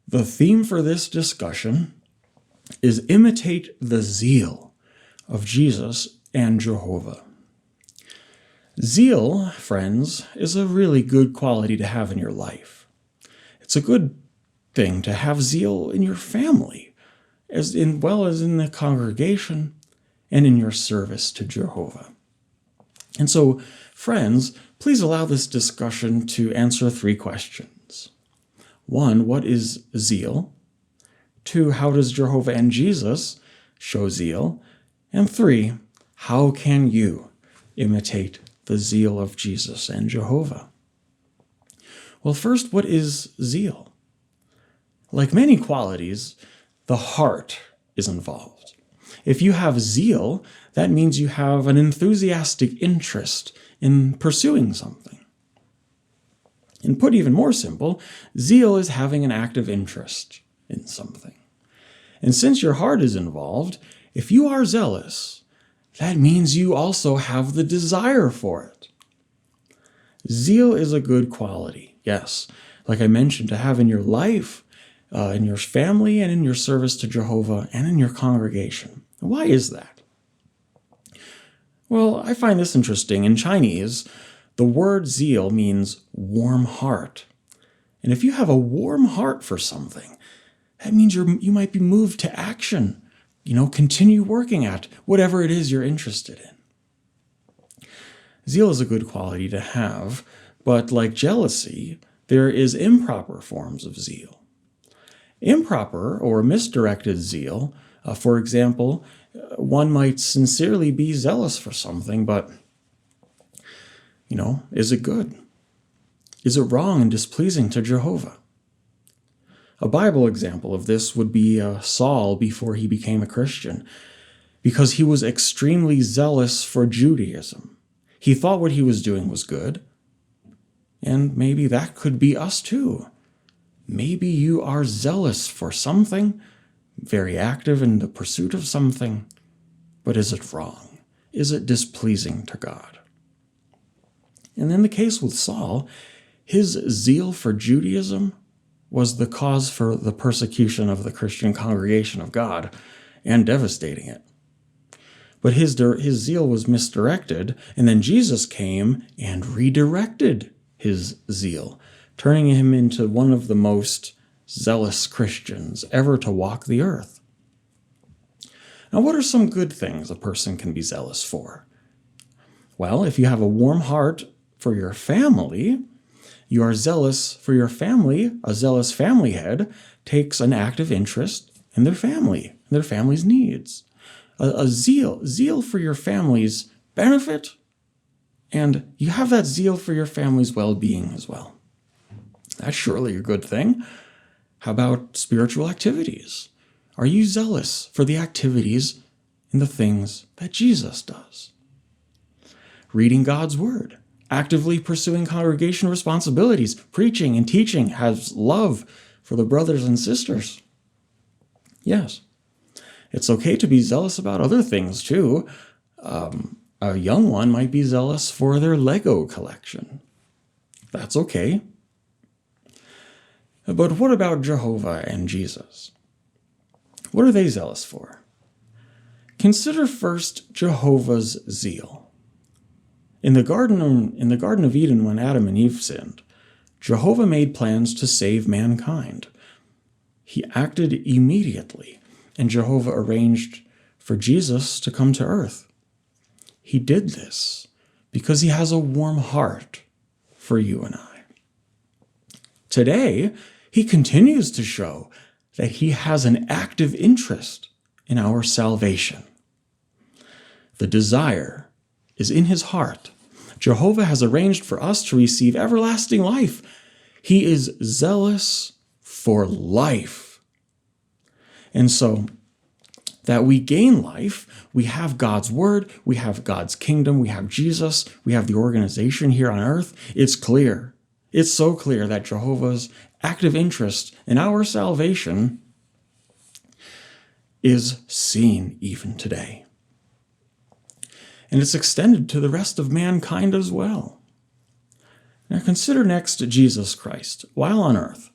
The theme for this discussion is Imitate the Zeal of Jesus and Jehovah. Zeal, friends, is a really good quality to have in your life. It's a good thing to have zeal in your family, as well as in the congregation and in your service to Jehovah. And so, friends, please allow this discussion to answer 3 questions. 1, what is zeal? 2, how does Jehovah and Jesus show zeal? And 3, how can you imitate the zeal of Jesus and Jehovah? Well, first, what is zeal? Like many qualities, the heart is involved. If you have zeal, that means you have an enthusiastic interest in pursuing something. And put even more simple, zeal is having an active interest in something. And since your heart is involved, if you are zealous, that means you also have the desire for it. Zeal is a good quality, yes, like I mentioned, to have in your life, in your family, and in your service to Jehovah, and in your congregation. Why is that? Well, I find this interesting. In Chinese, the word zeal means warm heart. And if you have a warm heart for something, that means you might be moved to action. Continue working at whatever it is you're interested in. Zeal is a good quality to have, but like jealousy, there is improper forms of zeal. Improper or misdirected zeal, for example, one might sincerely be zealous for something, but, is it good? Is it wrong and displeasing to Jehovah? A Bible example of this would be Saul before he became a Christian, because he was extremely zealous for Judaism. He thought what he was doing was good, and maybe that could be us too. Maybe you are zealous for something, very active in the pursuit of something, but is it wrong? Is it displeasing to God? And in the case with Saul, his zeal for Judaism was the cause for the persecution of the Christian congregation of God and devastating it. But his zeal was misdirected, and then Jesus came and redirected his zeal, turning him into one of the most zealous Christians ever to walk the earth. Now, what are some good things a person can be zealous for? Well, if you have a warm heart for your family, you are zealous for your family. A zealous family head takes an active interest in their family, and their family's needs. A zeal for your family's benefit, and you have that zeal for your family's well-being as well. That's surely a good thing. How about spiritual activities? Are you zealous for the activities and the things that Jesus does? Reading God's Word, actively pursuing congregation responsibilities, preaching and teaching, has love for the brothers and sisters. Yes, it's okay to be zealous about other things too. A young one might be zealous for their Lego collection. That's okay. But what about Jehovah and Jesus? What are they zealous for? Consider first Jehovah's zeal. In the Garden of Eden, when Adam and Eve sinned, Jehovah made plans to save mankind. He acted immediately, and Jehovah arranged for Jesus to come to earth. He did this because he has a warm heart for you and I. Today, he continues to show that he has an active interest in our salvation. The desire is in his heart. Jehovah has arranged for us to receive everlasting life. He is zealous for life. And so that we gain life, we have God's Word, we have God's kingdom, we have Jesus, we have the organization here on earth. It's clear. It's so clear that Jehovah's active interest in our salvation is seen even today. And it's extended to the rest of mankind as well. Now consider next Jesus Christ, while on earth.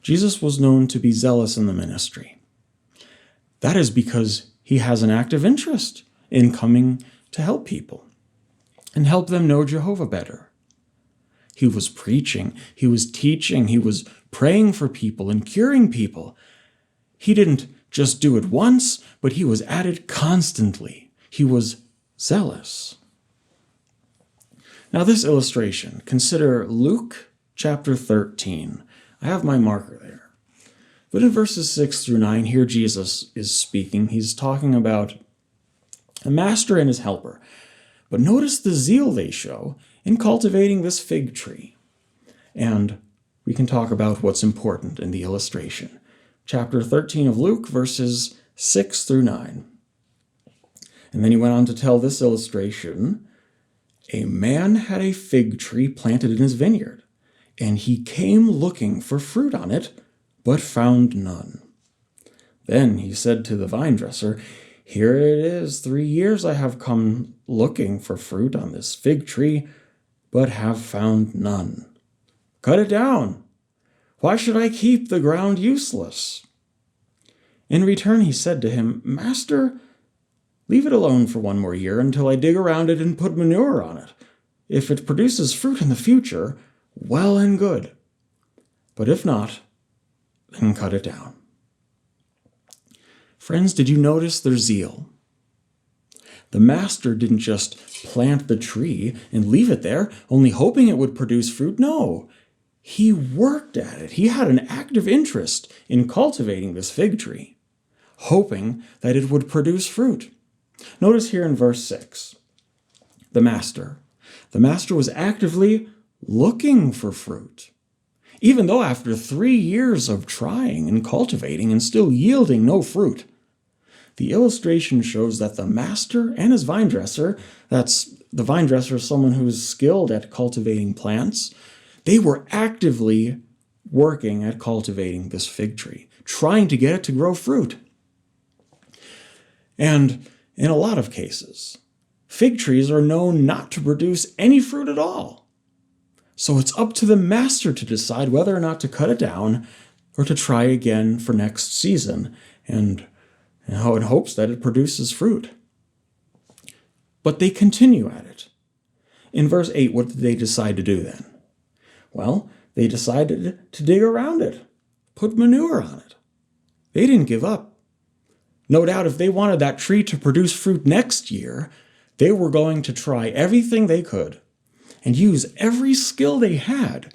Jesus was known to be zealous in the ministry. That is because he has an active interest in coming to help people and help them know Jehovah better. He was preaching, he was teaching, he was praying for people and curing people. He didn't just do it once, but he was at it constantly. He was zealous. Now this illustration, consider Luke chapter 13. I have my marker there. But in verses 6 through 9, here Jesus is speaking. He's talking about a master and his helper. But notice the zeal they show in cultivating this fig tree. And we can talk about what's important in the illustration. Chapter 13 of Luke, verses 6 through 9. And then he went on to tell this illustration. A man had a fig tree planted in his vineyard, and he came looking for fruit on it, but found none. Then he said to the vine dresser, "Here it is, 3 years I have come looking for fruit on this fig tree, but have found none. Cut it down. Why should I keep the ground useless?" In return he said to him, "Master, leave it alone for 1 more year until I dig around it and put manure on it. If it produces fruit in the future, well and good. But if not, then cut it down." Friends, did you notice their zeal? The master didn't just plant the tree and leave it there, only hoping it would produce fruit. No, he worked at it. He had an active interest in cultivating this fig tree, hoping that it would produce fruit. Notice here in verse 6, the master was actively looking for fruit. Even though after 3 years of trying and cultivating and still yielding no fruit, the illustration shows that the master and his vine dresser, that's the vine dresser is someone who is skilled at cultivating plants, they were actively working at cultivating this fig tree, trying to get it to grow fruit. And in a lot of cases, fig trees are known not to produce any fruit at all. So it's up to the master to decide whether or not to cut it down or to try again for next season and in hopes that it produces fruit. But they continue at it. In verse 8, what did they decide to do then? Well, they decided to dig around it, put manure on it. They didn't give up. No doubt if they wanted that tree to produce fruit next year, they were going to try everything they could and use every skill they had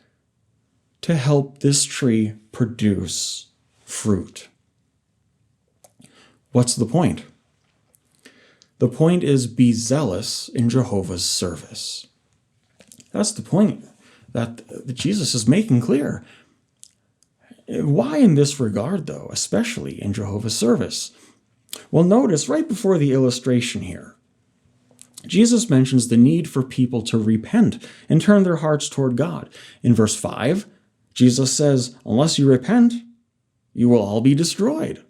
to help this tree produce fruit. What's the point? The point is be zealous in Jehovah's service. That's the point that Jesus is making clear. Why in this regard, though, especially in Jehovah's service? Well, notice right before the illustration here, Jesus mentions the need for people to repent and turn their hearts toward God. In verse 5, Jesus says, "Unless you repent, you will all be destroyed."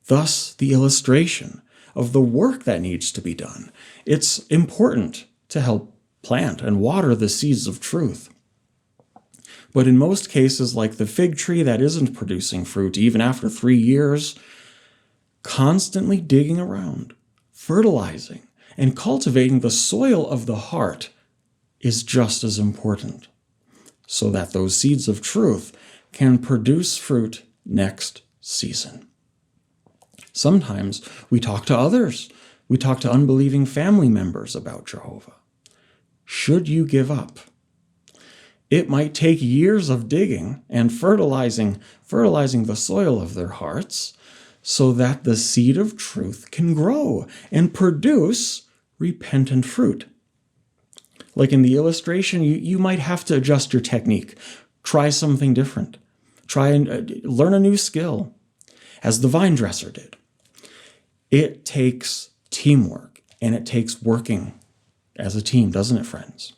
Thus, the illustration of the work that needs to be done. It's important to help plant and water the seeds of truth. But in most cases, like the fig tree that isn't producing fruit even after 3 years, constantly digging around, fertilizing, and cultivating the soil of the heart is just as important, so that those seeds of truth can produce fruit next season. Sometimes we talk to others. We talk to unbelieving family members about Jehovah. Should you give up? It might take years of digging and fertilizing the soil of their hearts so that the seed of truth can grow and produce repentant fruit. Like in the illustration, you might have to adjust your technique. Try something different. Try and learn a new skill, as the vine dresser did. It takes teamwork, and it takes working as a team, doesn't it, friends?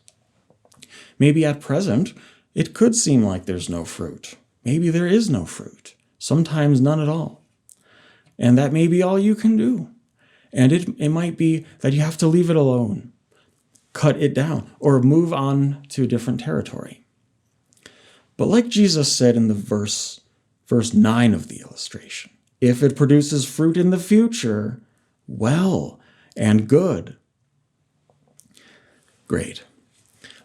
Maybe at present, it could seem like there's no fruit. Maybe there is no fruit. Sometimes none at all. And that may be all you can do. And it might be that you have to leave it alone, cut it down, or move on to a different territory. But like Jesus said in the verse 9 of the illustration, if it produces fruit in the future, well and good. Great.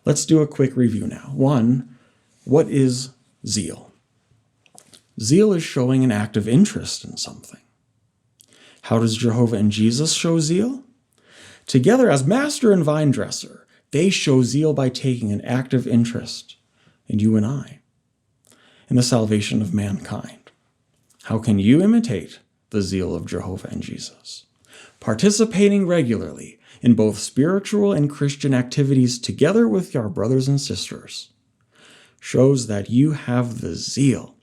Let's do a quick review now. 1, what is zeal? Zeal is showing an active interest in something. How does Jehovah and Jesus show zeal? Together as master and vine dresser, they show zeal by taking an active interest in you and I, in the salvation of mankind. How can you imitate the zeal of Jehovah and Jesus? Participating regularly in both spiritual and Christian activities together with your brothers and sisters shows that you have the zeal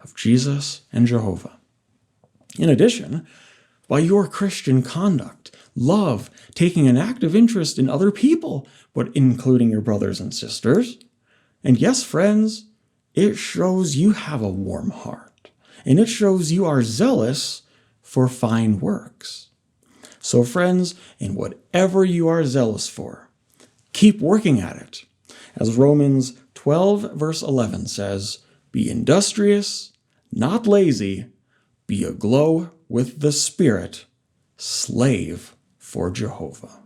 of Jesus and Jehovah. In addition, by your Christian conduct, love, taking an active interest in other people, but including your brothers and sisters, and yes, friends, it shows you have a warm heart, and it shows you are zealous for fine works. So friends, in whatever you are zealous for, keep working at it. As Romans 12 verse 11 says, be industrious, not lazy, be aglow with the Spirit, slave for Jehovah.